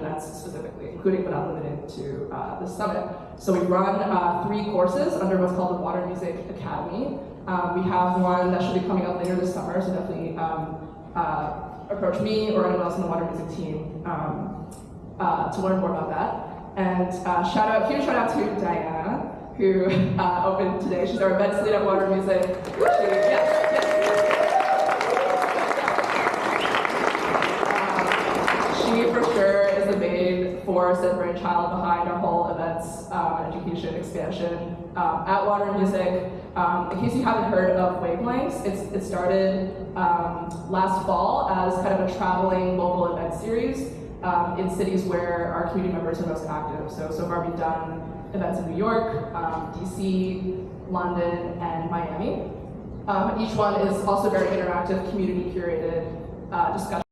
events specifically, including but not limited to the summit. So we run 3 courses under what's called the Water Music Academy. We have one that should be coming up later this summer, so definitely approach me or anyone else on the Water Music team to learn more about that. And huge shout out to Diana, who opened today. She's our events lead at Water Music. She for sure is the main force and brainchild behind our whole events education expansion at Water Music. In case you haven't heard of Wavelengths, it started last fall as kind of a traveling local event series in cities where our community members are most active. So far we've done events in New York, DC, London, and Miami. Each one is also very interactive, community curated discussion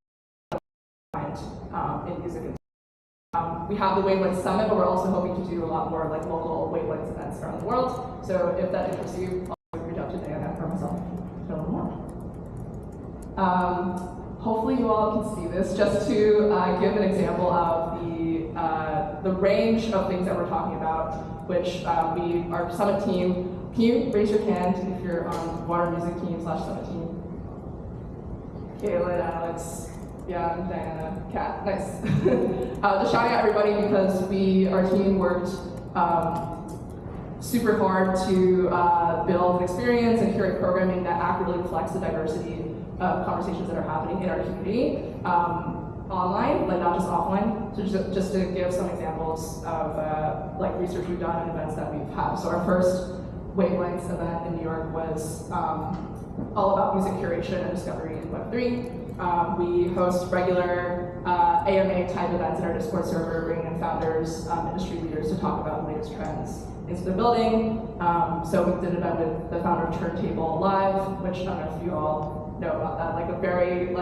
in music. We have the Wavelengths Summit, but we're also hoping to do a lot more like local Wavelengths events around the world. So if that interests you, I'll reach out to Diana or myself to know more. Hopefully you all can see this, just to give an example of the range of things that we're talking about, which our Summit team, can you raise your hand if you're on Water Music team / Summit team? Caitlin, Alex, yeah, Diana, Kat, nice. Just shouting out everybody because our team worked super hard to build an experience and curate programming that accurately reflects the diversity of conversations that are happening in our community, online, like not just offline. So just to give some examples of like research we've done and events that we've had. So our first Wavelengths event in New York was all about music curation and discovery in Web3. We host regular AMA type events in our Discord server, bringing in founders, industry leaders to talk about the latest trends into the building. So we did an event with the founder of Turntable Live, which I don't know if you all know about that, like a very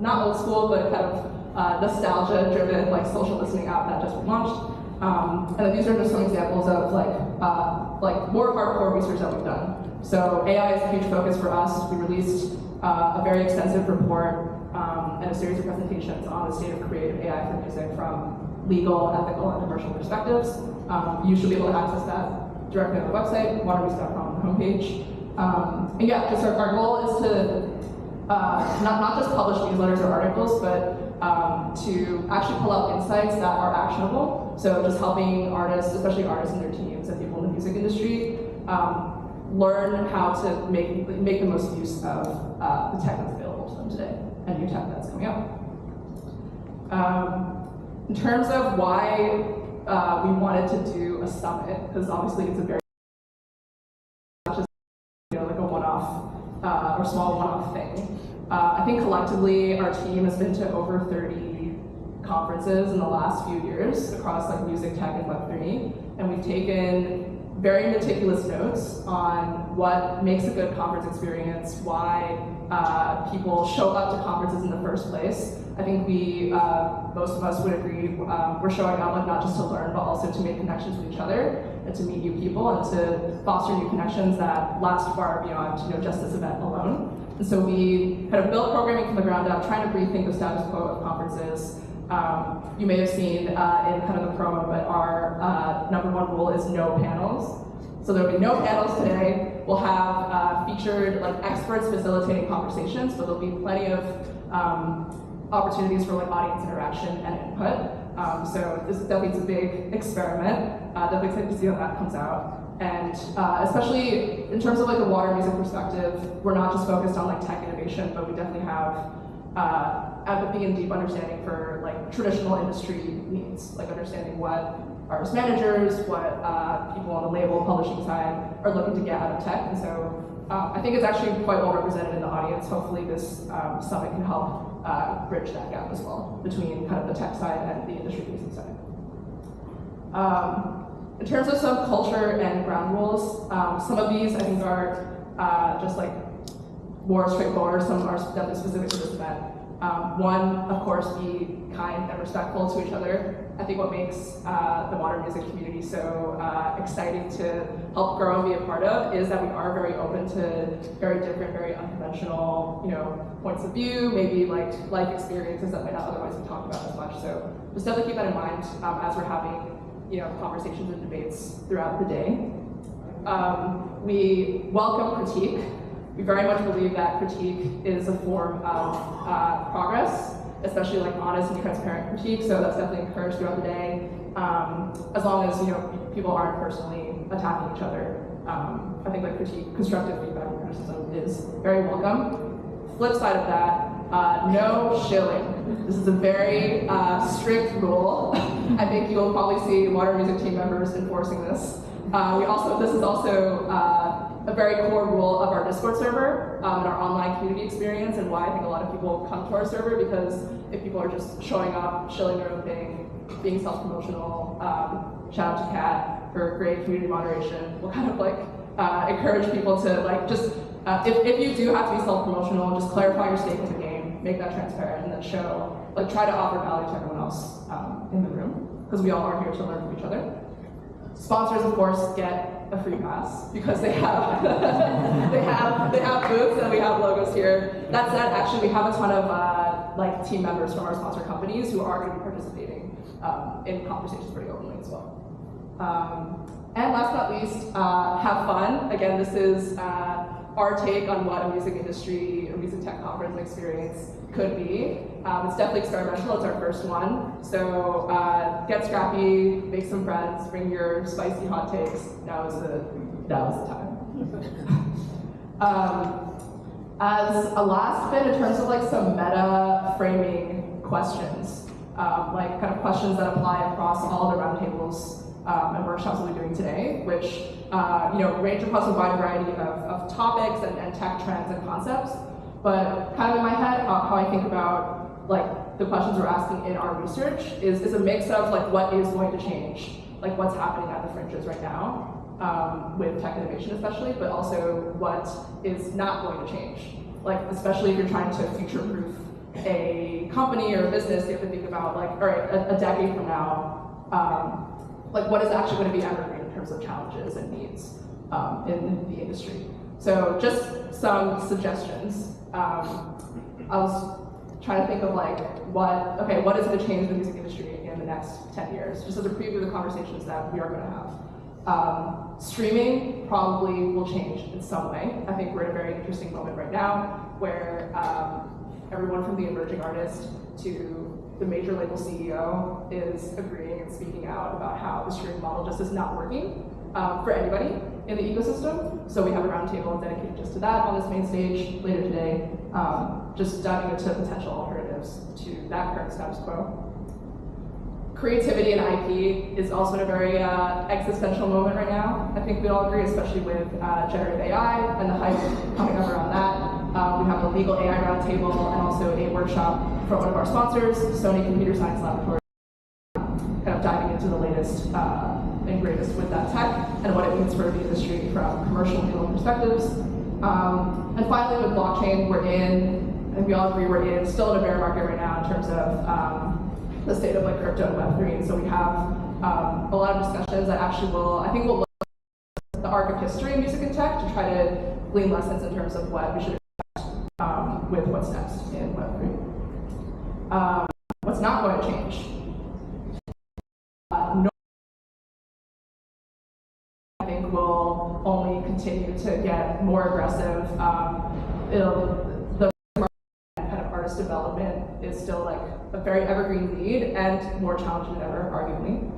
not old school, but kind of nostalgia driven like social listening app that just launched. And then these are just some examples of like more hardcore research that we've done. So AI is a huge focus for us. We released a very extensive report and a series of presentations on the state of creative AI for music from legal, ethical, and commercial perspectives. You should be able to access that directly on the website, watermusic.com on the homepage. And yeah, just our goal is to not just publish newsletters or articles, but to actually pull out insights that are actionable. So just helping artists, especially artists and their teams and people in the music industry, learn how to make the most use of the tech that's available to them today and new tech that's coming up. In terms of why we wanted to do a summit, because obviously it's a very like a one-off or small one-off thing. I think collectively our team has been to over 30 conferences in the last few years across like music, tech, and Web3, and we've taken very meticulous notes on what makes a good conference experience, why people show up to conferences in the first place. I think most of us would agree, we're showing up like not just to learn, but also to make connections with each other and to meet new people and to foster new connections that last far beyond just this event alone. And so we kind of built programming from the ground up, trying to rethink the status quo of conferences. You may have seen in kind of the promo, but our #1 rule is no panels. So there'll be no panels today. We'll have featured like experts facilitating conversations, but there'll be plenty of opportunities for like audience interaction and input. So this definitely is a big experiment. Definitely excited to see how that comes out. And especially in terms of like a water music perspective, we're not just focused on like tech innovation, but we definitely have empathy and deep understanding for like traditional industry needs, like understanding what artist managers, what people on the label publishing side are looking to get out of tech. And so I think it's actually quite well represented in the audience. Hopefully this summit can help bridge that gap as well between kind of the tech side and the industry facing side. In terms of subculture and ground rules, some of these I think are just like more straightforward, some are definitely specific to this event. One, of course, we kind and respectful to each other. I think what makes the modern music community so exciting to help grow and be a part of is that we are very open to very different, very unconventional, points of view, maybe like life experiences that might not otherwise be talked about as much. So just definitely keep that in mind as we're having, conversations and debates throughout the day. We welcome critique. We very much believe that critique is a form of progress, especially like honest and transparent critique. So that's definitely encouraged throughout the day, as long as people aren't personally attacking each other. I think like constructive feedback and criticism is very welcome. Flip side of that, no shilling. This is a very strict rule. I think you'll probably see modern music team members enforcing this. This is also a very core rule of our Discord server and our online community experience, and why I think a lot of people come to our server, because if people are just showing up, shilling their own thing, being self-promotional, shout out to Kat for great community moderation, we'll kind of like encourage people to like just, if you do have to be self-promotional, just clarify your stake in the game, make that transparent, and then show, like try to offer value to everyone else in the room, because we all are here to learn from each other. Sponsors, of course, get a free pass because they have they have booths and we have logos here. That said, actually, we have a ton of like team members from our sponsor companies who are going to be participating in conversations pretty openly as well. And last but not least, have fun. Again, this is our take on what a music industry or music tech conference experience could be. It's definitely experimental, it's our first one. So get scrappy, make some friends, bring your spicy hot takes. That was the time. As a last bit, in terms of like some meta framing questions, like kind of questions that apply across all the roundtables and workshops that we're doing today, which range across a wide variety of topics and tech trends and concepts. But kind of in my head, how I think about like the questions we're asking in our research is a mix of like what is going to change, like what's happening at the fringes right now with tech innovation especially, but also what is not going to change. Like especially if you're trying to future-proof a company or a business, you have to think about like, all right, a decade from now, like what is actually going to be evergreen in terms of challenges and needs in the industry. So just some suggestions. I was trying to think of like what is going to change the music industry in the next 10 years, just as a preview of the conversations that we are going to have. Streaming probably will change in some way. I think we're in a very interesting moment right now where everyone from the emerging artist to the major label CEO is agreeing and speaking out about how the streaming model just is not working for anybody in the ecosystem. So we have a roundtable dedicated just to that on this main stage later today, just diving into potential alternatives to that current status quo. Creativity and IP is also in a very existential moment right now. I think we all agree, especially with generative AI and the hype coming up around that. We have a legal AI roundtable and also a workshop from one of our sponsors, Sony Computer Science Laboratory, kind of diving into the latest and greatest with that tech and what it means for the industry from commercial and legal perspectives. And finally, with blockchain, I think we all agree we're still in a bear market right now in terms of the state of like crypto and Web3. And so we have a lot of discussions that actually will look at the arc of history in music and tech to try to glean lessons in terms of what we should expect with what's next in Web3. What's not going to change? I think will only continue to get more aggressive. The kind of artist development is still like a very evergreen need and more challenging than ever, arguably.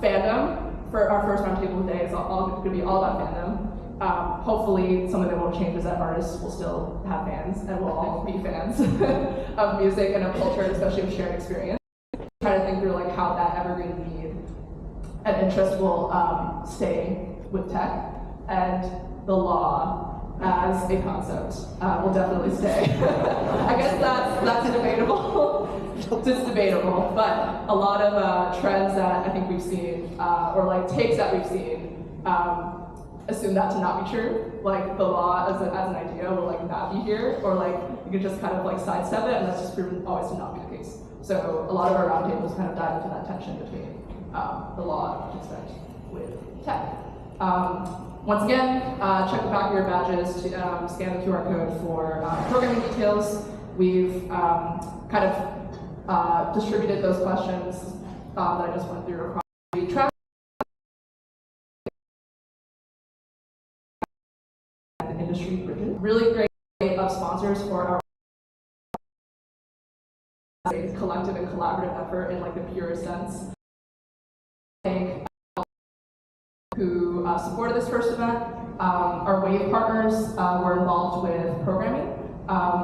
Fandom for our first roundtable today is going to be all about fandom. Hopefully, something that won't change is that artists will still have fans and we'll all be fans of music and of culture, especially of shared experience. Try to think through like how that evergreen need and interest will stay with tech, and the law as a concept will definitely stay. I guess that's debatable. It's debatable, but a lot of trends that I think we've seen, or like takes that we've seen, assume that to not be true. Like the law as an idea will like not be here, or like you could just kind of like sidestep it, and that's just proven always to not be the case. So a lot of our roundtables kind of dive into that tension between the law and what to expect with tech. Once again, check the back of your badges to scan the QR code for programming details. We've kind of distributed those questions that I just went through across the track and industry bridges. Really great sponsors for our collective and collaborative effort in like the purest sense. Thank who supported this first event. Our Wave partners were involved with programming.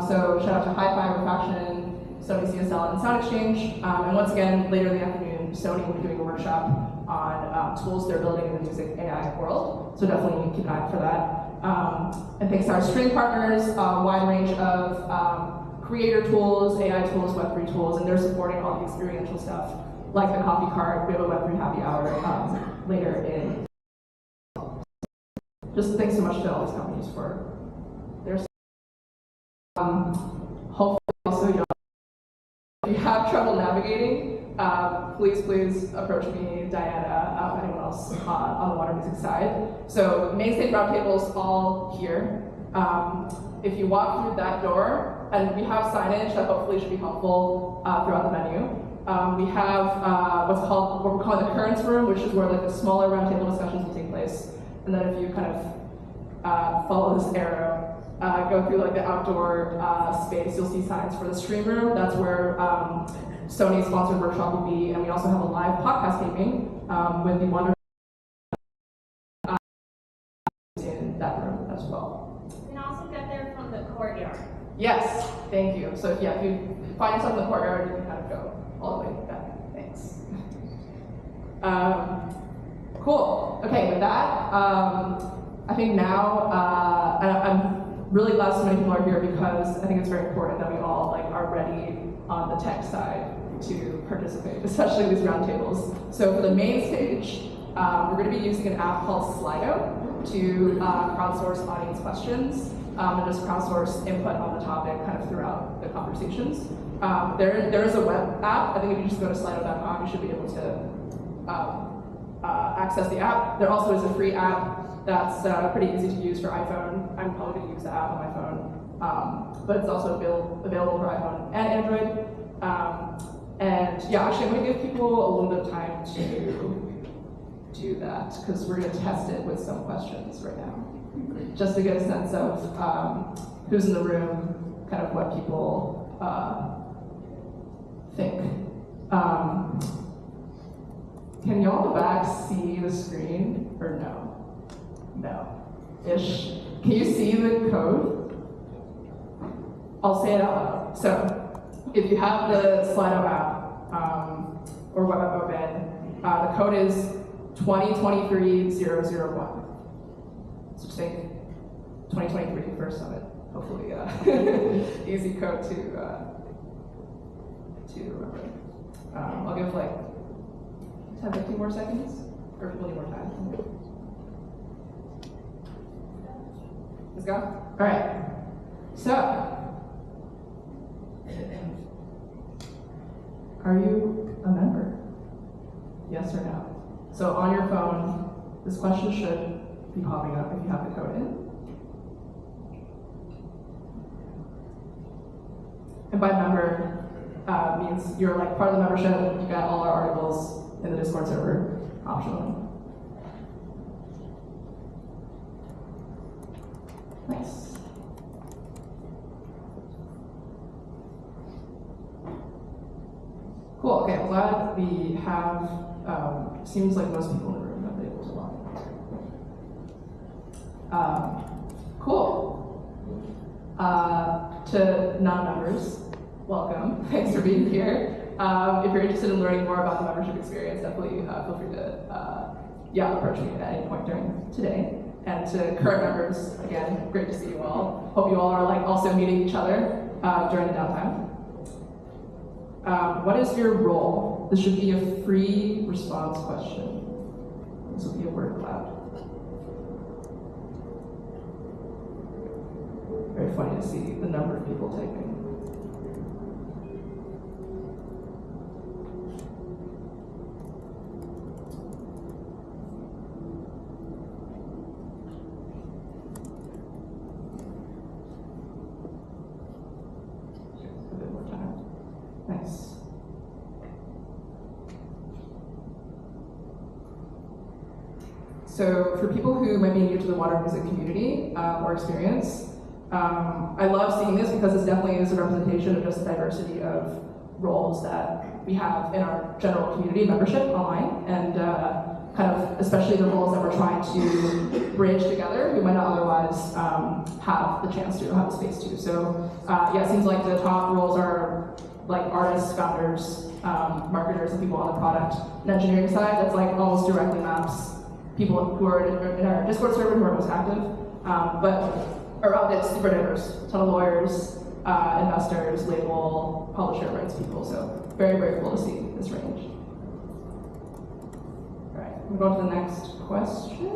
So shout out to Hi-Fi, Refaction, Sony CSL, and Sound Exchange. And once again, later in the afternoon, Sony will be doing a workshop on tools they're building in the music AI world. So definitely keep an eye out for that. And thanks to our string partners, a wide range of creator tools, AI tools, Web3 tools, and they're supporting all the experiential stuff, like the coffee cart. We have a Web3 happy hour later in. Just thanks so much to all these companies for their hopefully also, if you have trouble navigating, please approach me, Diana, anyone else on the water music side. So main stage roundtables all here. If you walk through that door, and we have signage that hopefully should be helpful throughout the menu. We have what we're calling the currents room, which is where like the smaller roundtable discussions will take place. And then if you kind of follow this arrow, go through like the outdoor space, you'll see signs for the stream room. That's where Sony's sponsored workshop will be, and we also have a live podcast taping with the wonderful in that room as well. You can also get there from the courtyard. Yes, thank you. So if you find yourself in the courtyard, you can kind of go all the way back. Thanks. Cool. Okay, with that, I think now I'm really glad so many people are here because I think it's very important that we all like are ready on the tech side to participate, especially these roundtables. So for the main stage, we're going to be using an app called Slido to crowdsource audience questions and just crowdsource input on the topic kind of throughout the conversations. There is a web app. I think if you just go to slido.com, you should be able to access the app. There also is a free app that's pretty easy to use for iPhone. I'm probably going to use the app on my phone, but it's also available for iPhone and Android. And yeah, actually, I'm going to give people a little bit of time to do that because we're going to test it with some questions right now, just to get a sense of who's in the room, kind of what people think. Can y'all in the back see the screen or no? No-ish. Can you see the code? I'll say it out loud. So, if you have the Slido app or web app open, the code is 2023-001. So just think 2023 first summit. Hopefully, easy code to remember. I'll give like 10-15 more seconds, or if you need more time. Let's go. All right. So, are you a member? Yes or no? So on your phone, this question should be popping up if you have the code in. And by member means you're like part of the membership. You got all our articles in the Discord server, optionally. Nice. Cool. Okay, I'm glad we have. Seems like most people in the room have been able to log in. Cool. To non-members, welcome. Thanks for being here. If you're interested in learning more about the membership experience, definitely feel free to approach me at any point during today. And to current members, again, great to see you all. Hope you all are like also meeting each other during the downtime. What is your role? This should be a free response question. This will be a word cloud. Very funny to see the number of people typing. So for people who might be new to the water music community or experience, I love seeing this because this definitely is a representation of just the diversity of roles that we have in our general community membership online, and kind of especially the roles that we're trying to bridge together who might not otherwise have the chance to, have the space to. So yeah, it seems like the top roles are like artists, founders, marketers, and people on the product and engineering side. That's like almost directly maps people who are in our Discord server who are most active. But around it's super diverse. A ton of lawyers, investors, label, publisher, rights people. So very, very cool to see this range. All right, we'll go to the next question.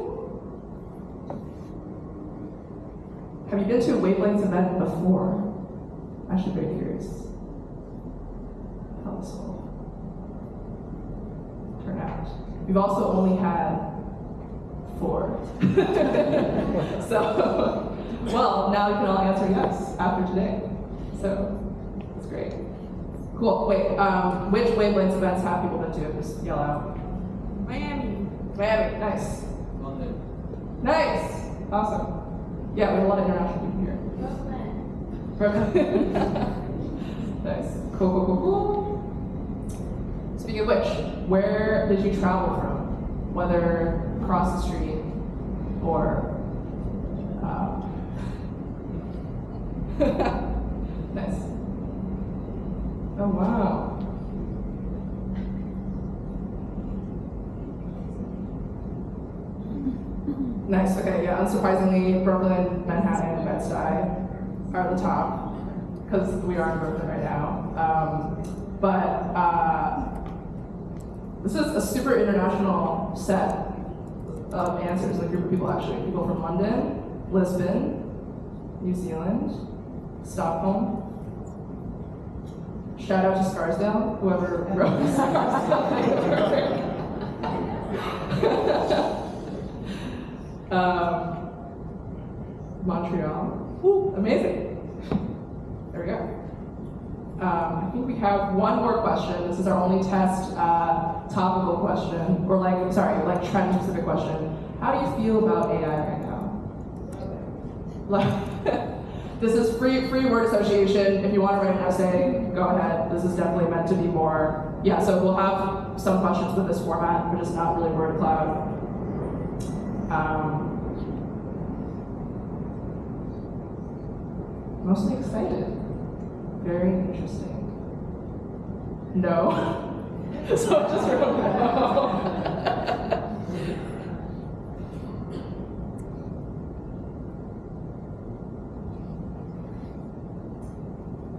Have you been to a Wavelengths event before? I'm actually very curious how this will turn out. We've also only had 4. So, well, now we can all answer yes after today. So, that's great. Cool, wait, which Wavelengths events have people been to? Just yell out. Miami. Miami, nice. London. Nice, awesome. Yeah, we have a lot of international people here. Brooklyn. Nice, cool, cool, cool, cool. Speaking of which, where did you travel from? Whether across the street or nice. Oh wow. Nice. Okay. Yeah. Unsurprisingly, Brooklyn, Manhattan, and Bed-Stuy are the top because we are in Brooklyn right now. But this is a super international set of answers, like a group of people actually. People from London, Lisbon, New Zealand, Stockholm. Shout out to Scarsdale, whoever wrote Scarsdale. Montreal. Ooh, amazing. There we go. I think we have one more question. This is our only test topical question, or like trend-specific question. How do you feel about AI right now? This is free word association. If you want to write an essay, go ahead. This is definitely meant to be more. Yeah, so we'll have some questions with this format, but it's not really word cloud. Mostly excited. Very interesting. No. So I just wrote no.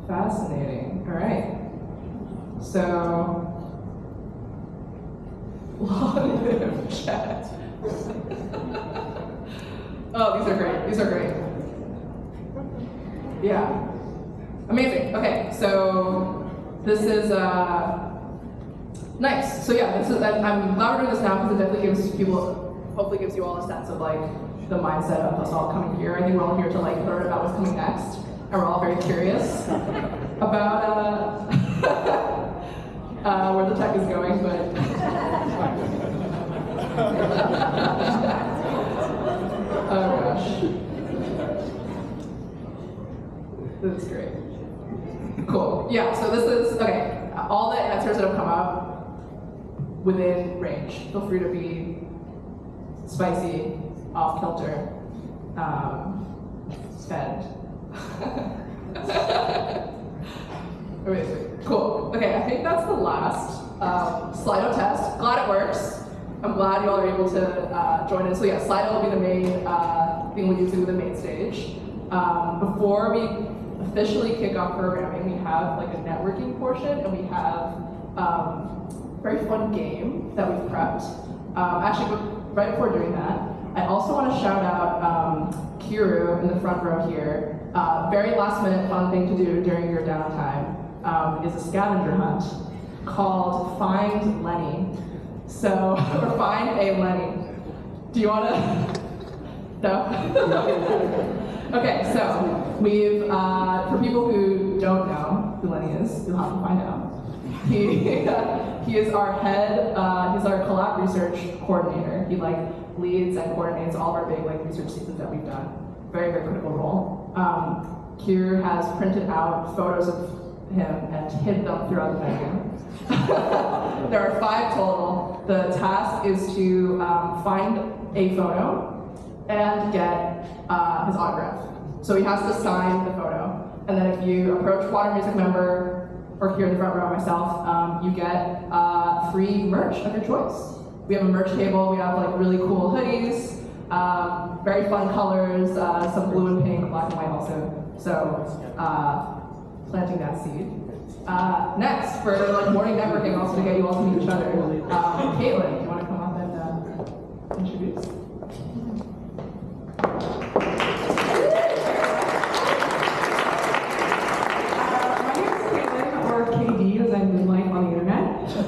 Fascinating. All right. So, long live chat. Oh, these are great. These are great. Yeah. Amazing. Okay, so this is nice. So yeah, this is. I'm glad we're doing this now because it definitely gives people, hopefully, gives you all a sense of like the mindset of us all coming here. I think we're all here to like learn about what's coming next, and we're all very curious about where the tech is going. But oh gosh, this is great. Cool. Yeah, so this is, okay, all the answers that have come up within range. Feel free to be spicy, off-kilter, spend. Amazing. Cool. Okay, I think that's the last Slido test. Glad it works. I'm glad you all are able to join in. So yeah, Slido will be the main thing we use with the main stage. Before we officially kick off programming, we have like a networking portion, and we have a very fun game that we've prepped. Actually, right before doing that, I also want to shout out Kiru in the front row here. Very last minute fun thing to do during your downtime is a scavenger hunt called Find Lenny. So, or Find a Lenny. Do you want to? No? Okay, so we've, for people who don't know who Lenny is, you'll have to find out. He is our head, he's our collab research coordinator. He like leads and coordinates all of our big like research seasons that we've done. Very, very critical role. Kier has printed out photos of him and hid them throughout the venue. There are 5 total. The task is to find a photo and get his autograph. So he has to sign the photo. And then if you approach Water Music member or here in the front row myself, you get free merch of your choice. We have a merch table. We have like really cool hoodies, very fun colors, some blue and pink, black and white also. So planting that seed. Next, for like morning networking, also to get you all to meet each other. Caitlin, do you want to come up and introduce? My name is Caitlin, or KD as I moonlight on the internet.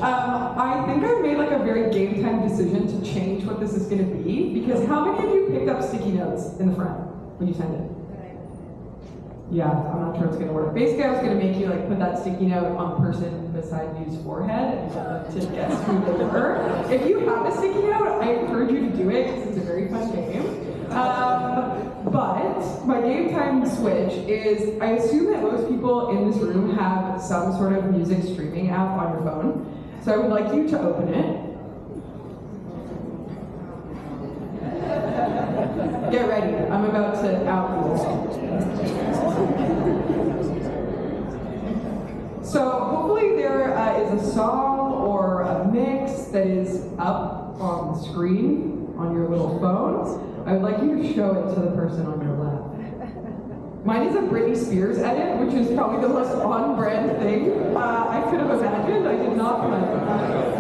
I think I've made like a very game time decision to change what this is going to be, because how many of you picked up sticky notes in the front when you sent it? Yeah, I'm not sure it's gonna work. Basically, I was gonna make you like put that sticky note on the person beside you's forehead and get them to guess who they were. If you have a sticky note, I encourage you to do it because it's a very fun game. But my game time switch is, I assume that most people in this room have some sort of music streaming app on your phone. So I would like you to open it. Get ready, I'm about to out you. So hopefully there is a song or a mix that is up on the screen on your little phone. I would like you to show it to the person on your left. Mine is a Britney Spears edit, which is probably the most on-brand thing I could have imagined. I did not plan for that.